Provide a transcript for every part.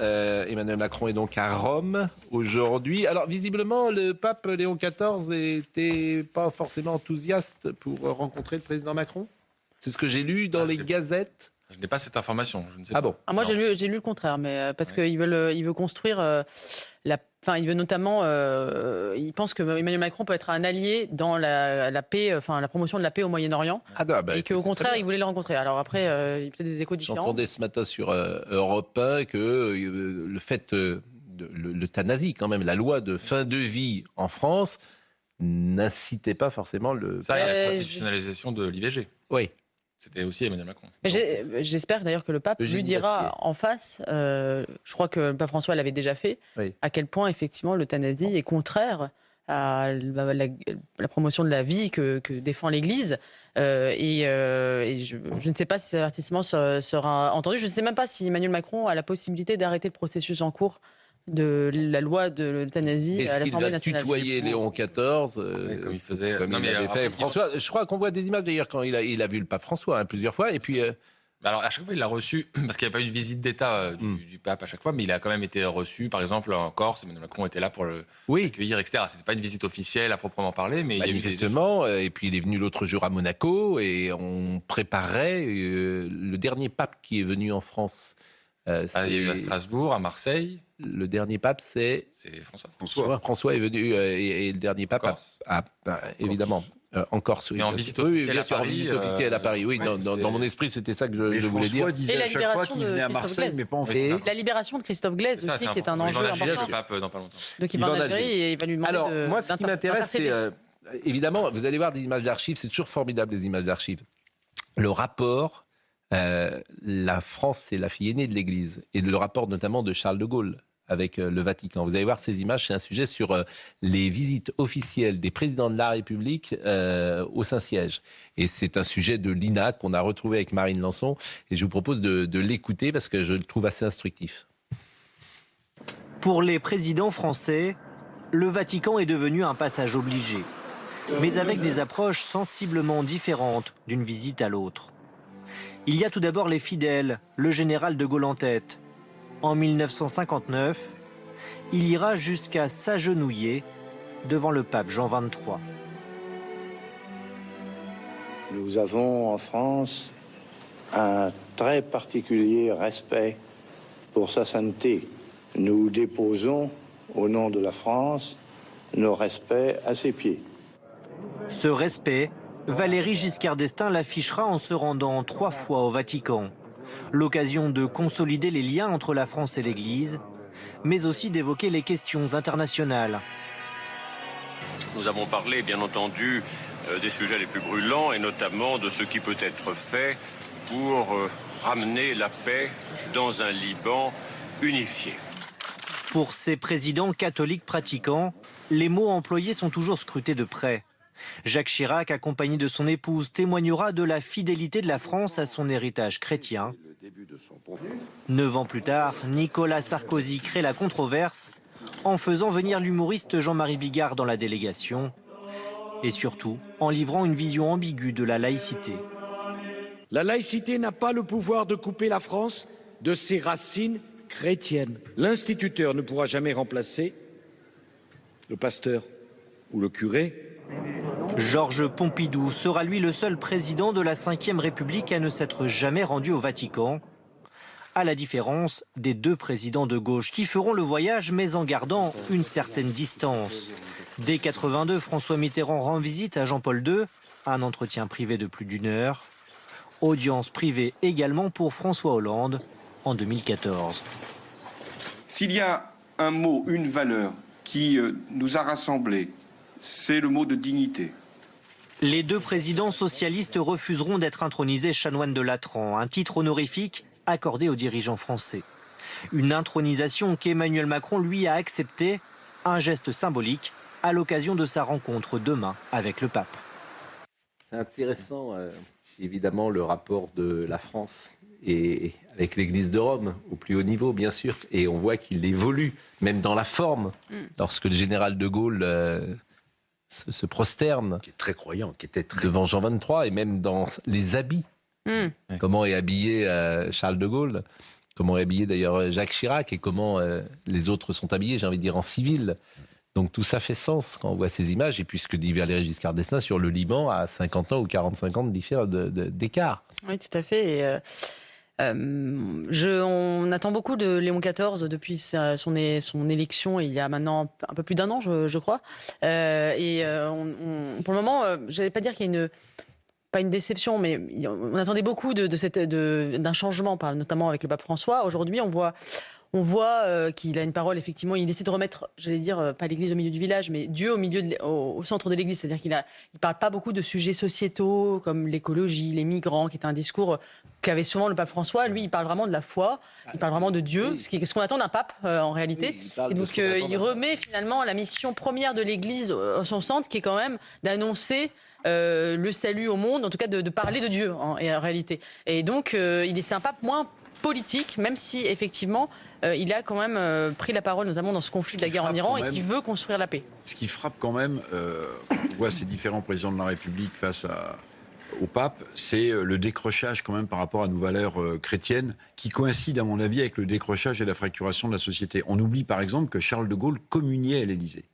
Emmanuel Macron est donc à Rome aujourd'hui. Alors visiblement, le pape Léon XIV n'était pas forcément enthousiaste pour rencontrer le président Macron. C'est ce que j'ai lu dans les gazettes. Je n'ai pas cette information, je ne sais pas. Bon. Moi, j'ai lu le contraire, mais parce qu'il veut construire il veut notamment, il pense que Emmanuel Macron peut être un allié dans la paix, la promotion de la paix au Moyen-Orient, et qu'au contraire, il voulait le rencontrer. Alors après, il y a peut-être des échos différents. J'entendais ce matin sur Europe 1 que le fait de l'euthanasie, quand même, la loi de fin de vie en France, n'incitait pas forcément le... Ça, il y a la constitutionnalisation de l'IVG. Oui. C'était aussi Emmanuel Macron. Mais j'espère d'ailleurs que le pape lui dira en face, je crois que le pape François l'avait déjà fait, à quel point effectivement l'euthanasie est contraire à la promotion de la vie que défend l'Église. Je ne sais pas si cet avertissement sera entendu. Je ne sais même pas si Emmanuel Macron a la possibilité d'arrêter le processus en cours de la loi de l'euthanasie à l'Assemblée nationale. Est-ce qu'il va tutoyer Léon XIV comme il faisait, comme il avait fait François. Je crois qu'on voit des images d'ailleurs quand il a vu le pape François plusieurs fois. Et puis, alors à chaque fois il l'a reçu parce qu'il n'y a pas eu de visite d'État du pape à chaque fois, mais il a quand même été reçu. Par exemple en Corse, Emmanuel Macron était là pour le accueillir, etc. C'était pas une visite officielle à proprement parler, mais manifestement. Et puis il est venu l'autre jour à Monaco et on préparait le dernier pape qui est venu en France. Il y a eu à Strasbourg, à Marseille. Le dernier pape, c'est François. François est venu et le dernier pape, évidemment, en Corse. Mais en visite officielle à Paris. En visite officielle à Paris. Oui, dans mon esprit, c'était ça que je voulais dire. François disait à chaque fois qu'il venait à Marseille, mais pas en fait. La libération de Christophe Glaise aussi, qui est un enjeu important. Le pape dans pas longtemps. Donc il va en Algérie et il va lui demander Alors, moi, ce qui m'intéresse, c'est... évidemment, vous allez voir des images d'archives, c'est toujours formidable, les images d'archives. Le rapport... la France, c'est la fille aînée de l'Église, et le rapport notamment de Charles de Gaulle avec le Vatican. Vous allez voir ces images, c'est un sujet sur les visites officielles des présidents de la République au Saint-Siège. Et c'est un sujet de l'INA qu'on a retrouvé avec Marine Lançon, et je vous propose de l'écouter parce que je le trouve assez instructif. Pour les présidents français, le Vatican est devenu un passage obligé, mais avec des approches sensiblement différentes d'une visite à l'autre. Il y a tout d'abord les fidèles, le général de Gaulle en tête. En 1959, il ira jusqu'à s'agenouiller devant le pape Jean XXIII. Nous avons en France un très particulier respect pour sa sainteté. Nous déposons, au nom de la France, nos respects à ses pieds. Ce respect, Valéry Giscard d'Estaing l'affichera en se rendant 3 fois au Vatican. L'occasion de consolider les liens entre la France et l'Église, mais aussi d'évoquer les questions internationales. Nous avons parlé, bien entendu, des sujets les plus brûlants et notamment de ce qui peut être fait pour ramener la paix dans un Liban unifié. Pour ces présidents catholiques pratiquants, les mots employés sont toujours scrutés de près. Jacques Chirac, accompagné de son épouse, témoignera de la fidélité de la France à son héritage chrétien. 9 ans plus tard, Nicolas Sarkozy crée la controverse en faisant venir l'humoriste Jean-Marie Bigard dans la délégation et surtout en livrant une vision ambiguë de la laïcité. La laïcité n'a pas le pouvoir de couper la France de ses racines chrétiennes. L'instituteur ne pourra jamais remplacer le pasteur ou le curé. Georges Pompidou sera lui le seul président de la Ve République à ne s'être jamais rendu au Vatican, à la différence des 2 présidents de gauche qui feront le voyage mais en gardant une certaine distance. Dès 82, François Mitterrand rend visite à Jean-Paul II, un entretien privé de plus d'1 heure. Audience privée également pour François Hollande en 2014. S'il y a un mot, une valeur qui nous a rassemblés, c'est le mot de dignité. Les 2 présidents socialistes refuseront d'être intronisés chanoines de Latran, un titre honorifique accordé aux dirigeants français. Une intronisation qu'Emmanuel Macron, lui, a acceptée, un geste symbolique à l'occasion de sa rencontre demain avec le pape. C'est intéressant, évidemment, le rapport de la France et avec l'Église de Rome, au plus haut niveau, bien sûr. Et on voit qu'il évolue, même dans la forme, lorsque le général de Gaulle se prosterne. Qui est très croyant, qui était très... Devant Jean XXIII, et même dans les habits. Comment est habillé Charles de Gaulle. comment est habillé d'ailleurs Jacques Chirac et comment les autres sont habillés, j'ai envie de dire, en civil. Donc tout ça fait sens quand on voit ces images. Et puis ce que dit Valéry Giscard d'Estaing sur le Liban à 50 ans ou 45 ans d'écart. Oui, tout à fait. Et, on attend beaucoup de Léon XIV depuis son élection il y a maintenant un peu plus d'1 an, je crois. Pour le moment, je n'allais pas dire qu'il y a pas une déception, mais on attendait beaucoup d'un changement, notamment avec le pape François. Aujourd'hui, on voit qu'il a une parole, effectivement, il essaie de remettre, j'allais dire, pas l'église au milieu du village, mais Dieu au centre de l'église. C'est-à-dire qu'il ne parle pas beaucoup de sujets sociétaux comme l'écologie, les migrants, qui est un discours qu'avait souvent le pape François. Lui, il parle vraiment de la foi, il parle vraiment de Dieu, ce qu'on attend d'un pape, en réalité. Et donc, il remet finalement la mission première de l'église au son centre, qui est quand même d'annoncer le salut au monde, en tout cas de parler de Dieu, en réalité. Et donc, c'est un pape moins politique, même si effectivement il a quand même pris la parole, notamment dans ce conflit de la guerre en Iran, et qui veut construire la paix. Ce qui frappe quand même, quand on voit ces différents présidents de la République face au pape, c'est le décrochage quand même par rapport à nos valeurs chrétiennes, qui coïncide à mon avis avec le décrochage et la fracturation de la société. On oublie par exemple que Charles de Gaulle communiait à l'Élysée.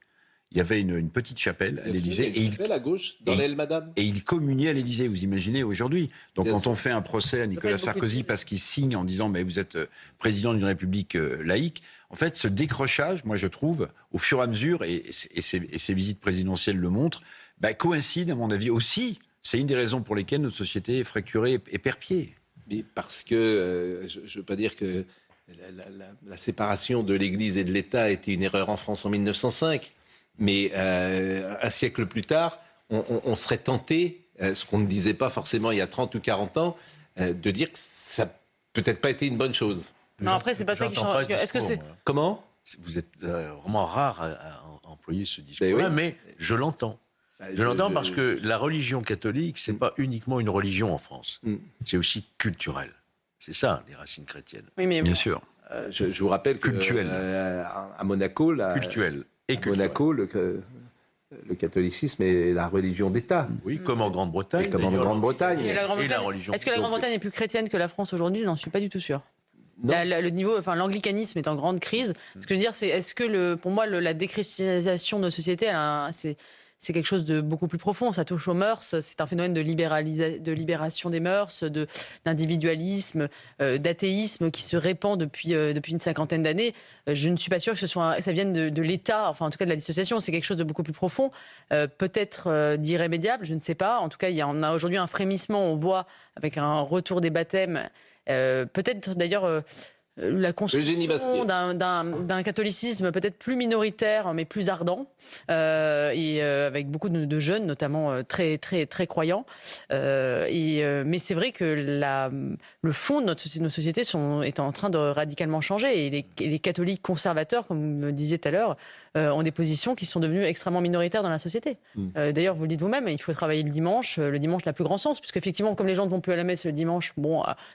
Il y avait une petite chapelle à l'Élysée. Et il à gauche, dans l'aile Madame. Et il communiait à l'Élysée, vous imaginez, aujourd'hui. Donc bien quand sûr. On fait un procès à Nicolas Sarkozy parce qu'il signe en disant « mais vous êtes président d'une république laïque », en fait, ce décrochage, moi je trouve, au fur et à mesure, et ces visites présidentielles le montrent, coïncide à mon avis aussi. C'est une des raisons pour lesquelles notre société est fracturée et éperpiée. Mais parce que, je ne veux pas dire que la séparation de l'Église et de l'État a été une erreur en France en 1905, mais un siècle plus tard, on serait tenté, ce qu'on ne disait pas forcément il y a 30 ou 40 ans, de dire que ça n'a peut-être pas été une bonne chose. Non, après, c'est pas ça qui change. Est-ce que c'est... Comment ? Vous êtes vraiment rare à employer ce discours-là, mais je l'entends. Je l'entends parce que la religion catholique, c'est pas uniquement une religion en France. C'est aussi culturel. C'est ça, les racines chrétiennes. Oui, mais bien sûr. Je vous rappelle que à Monaco, cultuel. Et Monaco, le catholicisme est la religion d'État. Oui, comme en Grande-Bretagne. Comme en Grande-Bretagne. Est-ce que la Grande-Bretagne est plus chrétienne que la France aujourd'hui ? Je n'en suis pas du tout sûr. Le niveau, l'anglicanisme est en grande crise. Ce que je veux dire, c'est est-ce que pour moi, la déchristianisation de nos sociétés, c'est quelque chose de beaucoup plus profond. Ça touche aux mœurs. C'est un phénomène de libération des mœurs, d'individualisme, d'athéisme qui se répand depuis une 50aine d'années. Je ne suis pas sûre que ça vienne de l'État, enfin en tout cas de la dissociation. C'est quelque chose de beaucoup plus profond, peut-être d'irrémédiable, je ne sais pas. En tout cas, on a aujourd'hui un frémissement. On voit avec un retour des baptêmes, peut-être d'ailleurs... la construction d'un catholicisme peut-être plus minoritaire mais plus ardent et avec beaucoup de jeunes notamment très très très croyants mais c'est vrai que le fond de nos sociétés est en train de radicalement changer et les catholiques conservateurs, comme vous me disiez tout à l'heure, ont des positions qui sont devenues extrêmement minoritaires dans la société. D'ailleurs, vous le dites vous-même, il faut travailler le dimanche n'a plus grand sens, puisque effectivement, comme les gens ne vont plus à la messe le dimanche,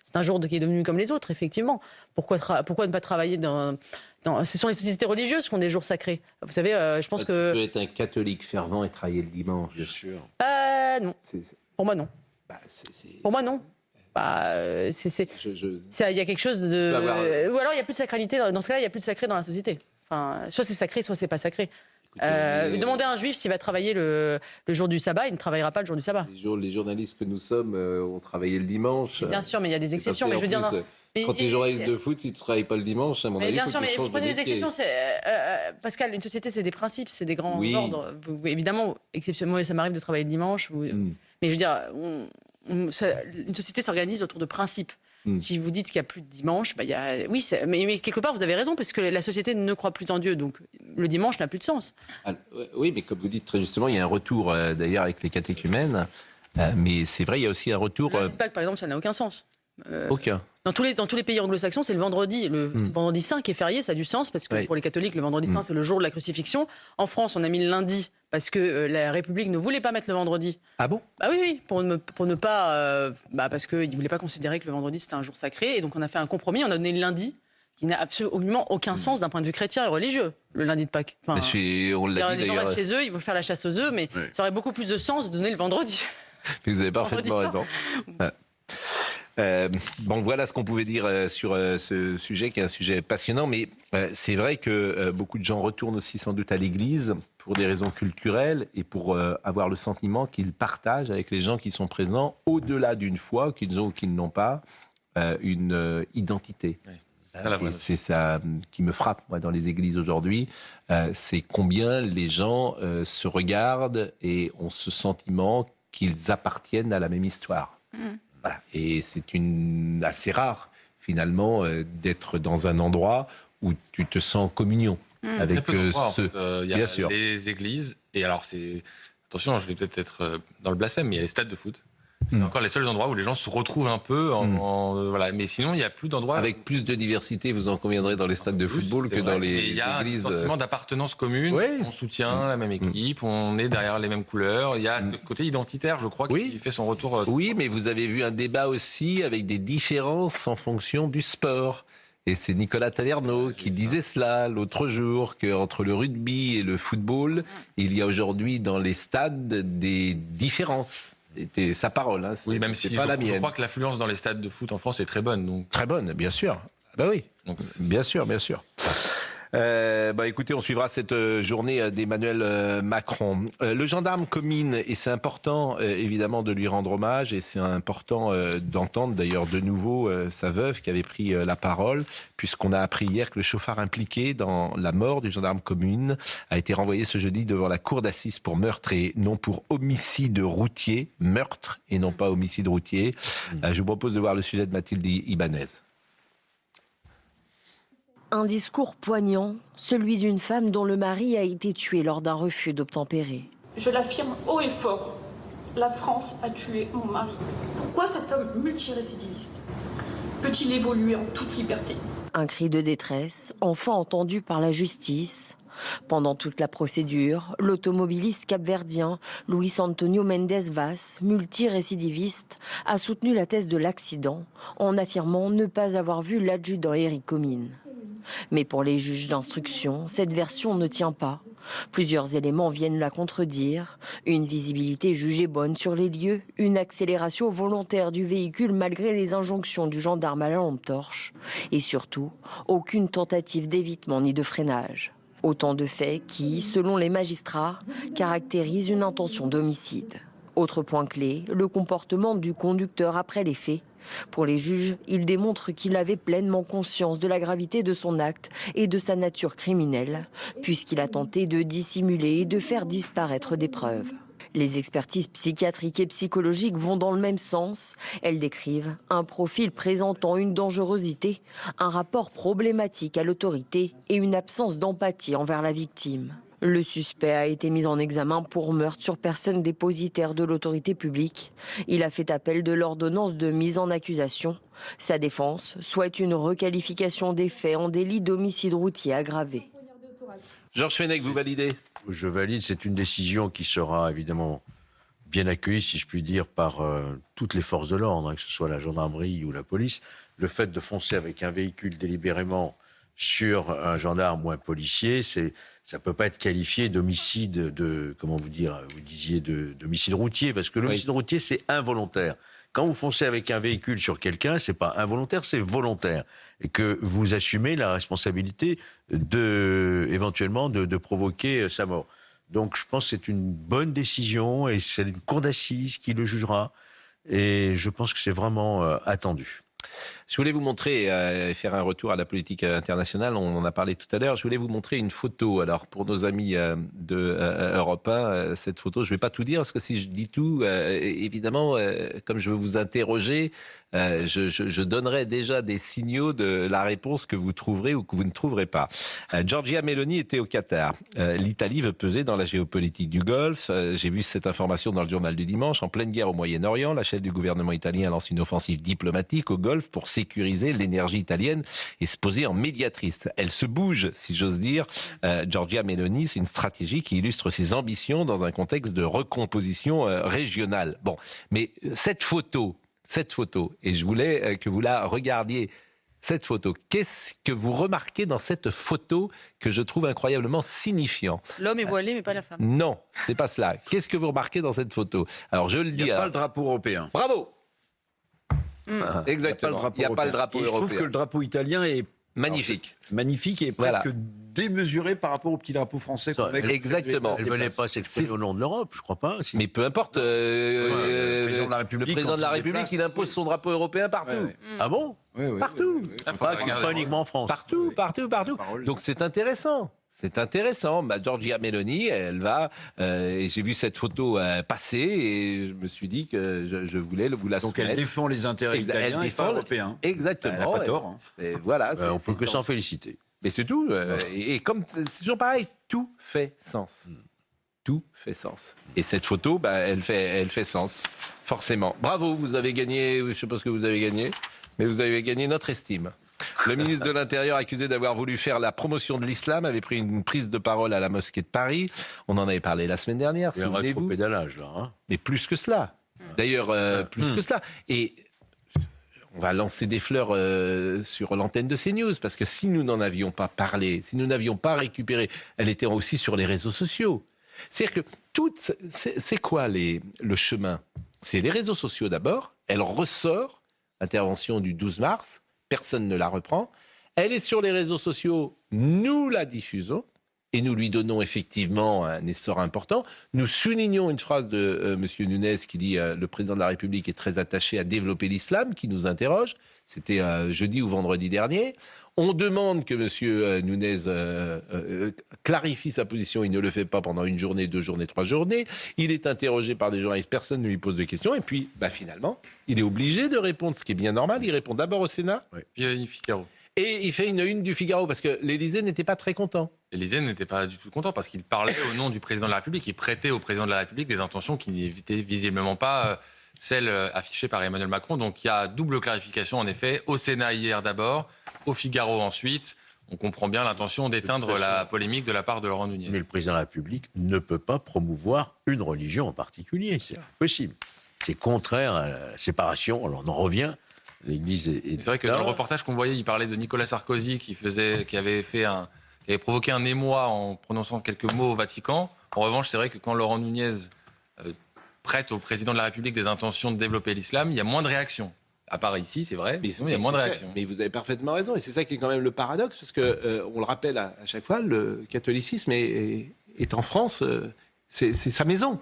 c'est un jour qui est devenu comme les autres, effectivement. Pourquoi ne pas travailler ce sont les sociétés religieuses qui ont des jours sacrés. Vous savez, je pense que... Tu peux être un catholique fervent et travailler le dimanche. Bien sûr. Non. Pour moi, non. Pour moi, non. Il y a quelque chose de... Ou alors, il n'y a plus de sacralité. Dans ce cas-là, il n'y a plus de sacré dans la société. Enfin, soit c'est sacré, soit c'est pas sacré. Demandez à un juif s'il va travailler le jour du sabbat, il ne travaillera pas le jour du sabbat. Les journalistes que nous sommes ont travaillé le dimanche. Bien sûr, mais il y a des exceptions. Mais je veux dire... Quand tu es journaliste de foot, si tu ne travailles pas le dimanche, à mon avis, bien sûr, mais vous prenez des exceptions. Pascal, une société, c'est des principes, c'est des grands ordres. Évidemment, exceptionnellement, ça m'arrive de travailler le dimanche. Mais je veux dire, une société s'organise autour de principes. Si vous dites qu'il n'y a plus de dimanche, mais quelque part, vous avez raison, parce que la société ne croit plus en Dieu. Donc, le dimanche n'a plus de sens. Oui, mais comme vous dites très justement, il y a un retour, d'ailleurs, avec les catéchumènes. Mais c'est vrai, il y a aussi un retour... Le lundi de Pâques, par exemple, ça n'a aucun sens. Aucun. Dans tous les pays anglo-saxons, c'est le vendredi. C'est vendredi saint qui est férié, ça a du sens, parce que pour les catholiques, le vendredi saint, c'est le jour de la crucifixion. En France, on a mis le lundi, parce que la République ne voulait pas mettre le vendredi. Ah bon ? Oui, pour ne pas... parce qu'ils ne voulaient pas considérer que le vendredi, c'était un jour sacré. Et donc, on a fait un compromis, on a donné le lundi, qui n'a absolument aucun sens d'un point de vue chrétien et religieux, le lundi de Pâques. Enfin, on l'a dit, les gens restent chez eux, ils vont faire la chasse aux œufs, mais ça aurait beaucoup plus de sens de donner le vendredi. Mais vous avez parfaitement raison. Bon, voilà ce qu'on pouvait dire sur ce sujet, qui est un sujet passionnant, mais c'est vrai que beaucoup de gens retournent aussi sans doute à l'église pour des raisons culturelles et pour avoir le sentiment qu'ils partagent avec les gens qui sont présents, au-delà d'une foi, qu'ils ont ou qu'ils n'ont pas, une identité. Oui. Et c'est ça qui me frappe, moi, dans les églises aujourd'hui, c'est combien les gens se regardent et ont ce sentiment qu'ils appartiennent à la même histoire. Voilà. Et c'est assez rare, finalement, d'être dans un endroit où tu te sens en communion avec ceux. Il y a les églises, et alors attention, je vais peut-être être dans le blasphème, mais il y a les stades de foot. C'est encore les seuls endroits où les gens se retrouvent un peu. Voilà. Mais sinon, il n'y a plus d'endroits... Avec plus de diversité, vous en conviendrez, dans les stades de football que dans les églises. Il y a un sentiment d'appartenance commune. Oui. On soutient la même équipe, on est derrière les mêmes couleurs. Il y a ce côté identitaire, je crois, qui fait son retour. Oui, mais vous avez vu un débat aussi avec des différences en fonction du sport. Et c'est Nicolas Taverneau qui disait cela l'autre jour, qu'entre le rugby et le football, il y a aujourd'hui dans les stades des différences. C'était sa parole, hein. Oui, même si pas la mienne. Je crois que l'affluence dans les stades de foot en France est très bonne. Donc... Très bonne, bien sûr. Bah oui, donc, bien sûr, bien sûr. Écoutez, on suivra cette journée d'Emmanuel Macron. Le gendarme Comines, et c'est important évidemment de lui rendre hommage, et c'est important d'entendre d'ailleurs de nouveau sa veuve qui avait pris la parole, puisqu'on a appris hier que le chauffard impliqué dans la mort du gendarme Comines a été renvoyé ce jeudi devant la cour d'assises pour meurtre et non pour homicide routier. Meurtre et non pas homicide routier. Je vous propose de voir le sujet de Mathilde Ibanez. Un discours poignant, celui d'une femme dont le mari a été tué lors d'un refus d'obtempérer. Je l'affirme haut et fort, la France a tué mon mari. Pourquoi cet homme multirécidiviste peut-il évoluer en toute liberté ? Un cri de détresse, enfin entendu par la justice. Pendant toute la procédure, l'automobiliste capverdien Luis Antonio Mendes Vaz, multirécidiviste, a soutenu la thèse de l'accident en affirmant ne pas avoir vu l'adjudant Éric Comines. Mais pour les juges d'instruction, cette version ne tient pas. Plusieurs éléments viennent la contredire. Une visibilité jugée bonne sur les lieux, une accélération volontaire du véhicule malgré les injonctions du gendarme à la lampe torche. Et surtout, aucune tentative d'évitement ni de freinage. Autant de faits qui, selon les magistrats, caractérisent une intention d'homicide. Autre point clé, le comportement du conducteur après les faits. Pour les juges, il démontre qu'il avait pleinement conscience de la gravité de son acte et de sa nature criminelle, puisqu'il a tenté de dissimuler et de faire disparaître des preuves. Les expertises psychiatriques et psychologiques vont dans le même sens. Elles décrivent un profil présentant une dangerosité, un rapport problématique à l'autorité et une absence d'empathie envers la victime. Le suspect a été mis en examen pour meurtre sur personne dépositaire de l'autorité publique. Il a fait appel de l'ordonnance de mise en accusation. Sa défense souhaite une requalification des faits en délit d'homicide routier aggravé. Georges Fenech, vous validez ? Je valide, c'est une décision qui sera évidemment bien accueillie, si je puis dire, par toutes les forces de l'ordre, que ce soit la gendarmerie ou la police. Le fait de foncer avec un véhicule délibérément sur un gendarme ou un policier, ça ne peut pas être qualifié d'homicide, vous disiez d'homicide routier, parce que l'homicide routier, c'est involontaire. Quand vous foncez avec un véhicule sur quelqu'un, c'est pas involontaire, c'est volontaire. Et que vous assumez la responsabilité éventuellement de provoquer sa mort. Donc je pense que c'est une bonne décision et c'est une cour d'assises qui le jugera. Et je pense que c'est vraiment attendu. Je voulais vous montrer, faire un retour à la politique internationale, on en a parlé tout à l'heure, je voulais vous montrer une photo. Alors pour nos amis de Europe 1, cette photo, je ne vais pas tout dire, parce que si je dis tout, évidemment, comme je veux vous interroger, je donnerai déjà des signaux de la réponse que vous trouverez ou que vous ne trouverez pas. Giorgia Meloni était au Qatar. L'Italie veut peser dans la géopolitique du Golfe. J'ai vu cette information dans le journal du dimanche. En pleine guerre au Moyen-Orient, la chef du gouvernement italien lance une offensive diplomatique au Golfe pour sécuriser l'énergie italienne et se poser en médiatrice. Elle se bouge, si j'ose dire. Giorgia Meloni, c'est une stratégie qui illustre ses ambitions dans un contexte de recomposition régionale. Bon, mais cette photo, et je voulais que vous la regardiez, cette photo. Qu'est-ce que vous remarquez dans cette photo que je trouve incroyablement signifiant ? L'homme est voilé, mais pas la femme. Non, c'est pas cela. Qu'est-ce que vous remarquez dans cette photo ? Alors, je le dis... Il n'y a pas le drapeau européen. Bravo ! Exactement. Il n'y a pas le drapeau européen. Je trouve que le drapeau italien est magnifique. Magnifique et presque démesuré par rapport au petit drapeau français. Exactement. Elle ne venait pas s'exprimer au nom de l'Europe, je crois pas. Si. Mais peu importe. Le président de la République, il impose son drapeau européen partout. Ah bon? Partout. Pas uniquement en France. Partout. Donc c'est intéressant. C'est intéressant. Giorgia Meloni, elle va. Et j'ai vu cette photo passer et je me suis dit que je voulais vous la soumettre. Donc elle défend les intérêts italiens et pas européens. Exactement. Elle n'a pas tort. Hein. Et voilà. On peut que s'en féliciter. Mais c'est tout. Et comme c'est toujours pareil, tout fait sens. Tout fait sens. Et cette photo, elle fait sens, forcément. Bravo, vous avez gagné. Je ne sais pas ce que vous avez gagné, mais vous avez gagné notre estime. Le ministre de l'Intérieur, accusé d'avoir voulu faire la promotion de l'islam, avait pris une prise de parole à la mosquée de Paris. On en avait parlé la semaine dernière. Il y a un rétropédalage, là. Hein. Mais plus que cela. D'ailleurs, plus que cela. Et on va lancer des fleurs sur l'antenne de CNews, parce que si nous n'en avions pas parlé, si nous n'avions pas récupéré, elle était aussi sur les réseaux sociaux. C'est-à-dire que c'est quoi le chemin? C'est les réseaux sociaux d'abord. Elle ressort, intervention du 12 mars. Personne ne la reprend. Elle est sur les réseaux sociaux, nous la diffusons et nous lui donnons effectivement un essor important. Nous soulignons une phrase de M. Nunez qui dit le président de la République est très attaché à développer l'islam, qui nous interroge. C'était jeudi ou vendredi dernier. On demande que M. Nunez clarifie sa position. Il ne le fait pas pendant une journée, 2 journées, 3 journées. Il est interrogé par des journalistes. Personne ne lui pose de questions. Et puis, finalement, il est obligé de répondre, ce qui est bien normal. Il répond d'abord au Sénat. Oui. Puis Figaro. Et il fait une du Figaro, parce que l'Élysée n'était pas très content. L'Élysée n'était pas du tout content, parce qu'il parlait au nom du président de la République. Il prêtait au président de la République des intentions qui n'étaient visiblement pas celles affichées par Emmanuel Macron. Donc il y a double clarification, en effet, au Sénat hier d'abord, au Figaro ensuite. On comprend bien l'intention d'éteindre la polémique de la part de Laurent Nunez. Mais le président de la République ne peut pas promouvoir une religion en particulier. C'est impossible. C'est contraire à la séparation. Alors on en revient. L'Église est c'est vrai que dans le reportage qu'on voyait, il parlait de Nicolas Sarkozy qui avait provoqué un émoi en prononçant quelques mots au Vatican. En revanche, c'est vrai que quand Laurent Nunez prête au président de la République des intentions de développer l'islam, il y a moins de réactions. À part ici, c'est vrai, mais sinon, il y a moins de réactions. Mais vous avez parfaitement raison, et c'est ça qui est quand même le paradoxe, parce que on le rappelle à chaque fois, le catholicisme est en France, c'est sa maison.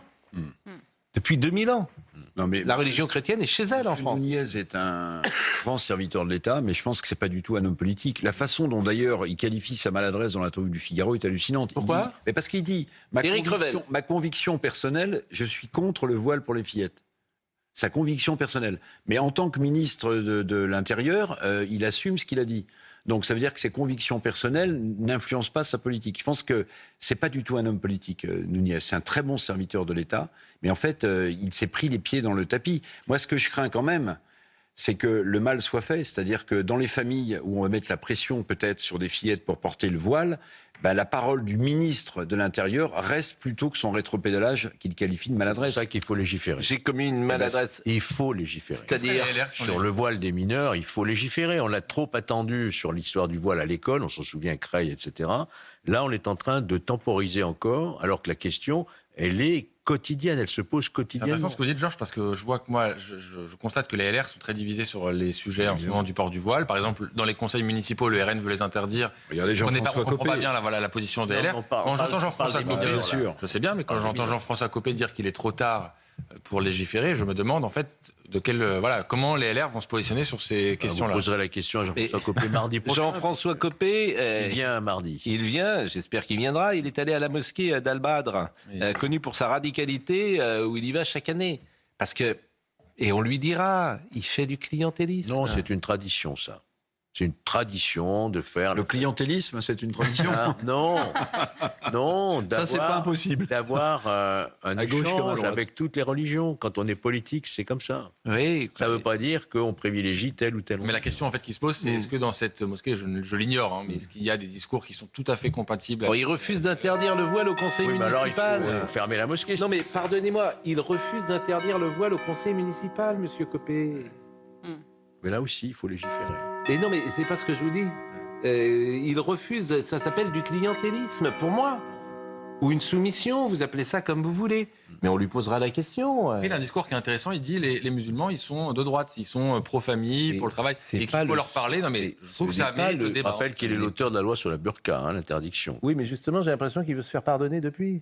Depuis 2000 ans. Non, mais la religion chrétienne est chez elle en France. Nunez est un grand serviteur de l'État, mais je pense que c'est pas du tout un homme politique. La façon dont d'ailleurs il qualifie sa maladresse dans l'interview du Figaro est hallucinante. Pourquoi ? Mais parce qu'il dit ma conviction personnelle, je suis contre le voile pour les fillettes. Sa conviction personnelle. Mais en tant que ministre de l'Intérieur, il assume ce qu'il a dit. Donc ça veut dire que ses convictions personnelles n'influencent pas sa politique. Je pense que c'est pas du tout un homme politique, Nunez. C'est un très bon serviteur de l'État, mais en fait, il s'est pris les pieds dans le tapis. Moi, ce que je crains quand même, c'est que le mal soit fait. C'est-à-dire que dans les familles où on va mettre la pression peut-être sur des fillettes pour porter le voile, la parole du ministre de l'Intérieur reste plutôt que son rétropédalage qu'il qualifie de maladresse. C'est ça qu'il faut légiférer. J'ai commis une maladresse. Il faut légiférer. C'est-à-dire sur le voile des mineurs, il faut légiférer. On l'a trop attendu sur l'histoire du voile à l'école, on s'en souvient, Creil, etc. Là, on est en train de temporiser encore, alors que la question, elle est quotidienne, elle se pose quotidiennement. C'est intéressant ce que vous dites, Georges, parce que je vois que moi, je constate que les LR sont très divisés sur les sujets en ce moment du port du voile. Par exemple, dans les conseils municipaux, le RN veut les interdire. Regardez, on ne comprend pas bien la position des LR. Quand j'entends Jean-François Copé, je sais bien, mais quand j'entends Jean-François Copé dire qu'il est trop tard pour légiférer, je me demande en fait comment les LR vont se positionner sur ces questions-là. Vous poserez la question à Jean-François Copé mardi prochain. Jean-François Copé, il vient mardi. Il vient, j'espère qu'il viendra. Il est allé à la mosquée d'Al-Badr, connu pour sa radicalité, où il y va chaque année. Et on lui dira, il fait du clientélisme. Non, c'est une tradition, ça. C'est une tradition de faire... Le clientélisme, c'est une tradition Non, ça, c'est pas impossible. D'avoir un échange avec toutes les religions. Quand on est politique, c'est comme ça. Oui. Ça ne veut pas dire qu'on privilégie tel ou tel. Mais la question en fait qui se pose, c'est est-ce que dans cette mosquée, je l'ignore, mais est-ce qu'il y a des discours qui sont tout à fait compatibles Il refuse d'interdire le voile au conseil municipal. Alors il faut fermer la mosquée. Non, mais pardonnez-moi, il refuse d'interdire le voile au conseil municipal, monsieur Copé. Mais là aussi, il faut légiférer. Et non, mais c'est pas ce que je vous dis. Il refuse, ça s'appelle du clientélisme, pour moi. ou une soumission, vous appelez ça comme vous voulez. Mais on lui posera la question. Il a un discours qui est intéressant, il dit les musulmans, ils sont de droite, ils sont pro-famille, pour le travail, et qu'il faut leur parler. Non mais je trouve que ça mérite le débat. Je rappelle qu'il est l'auteur de la loi sur la burqa, l'interdiction. Oui, mais justement, j'ai l'impression qu'il veut se faire pardonner depuis.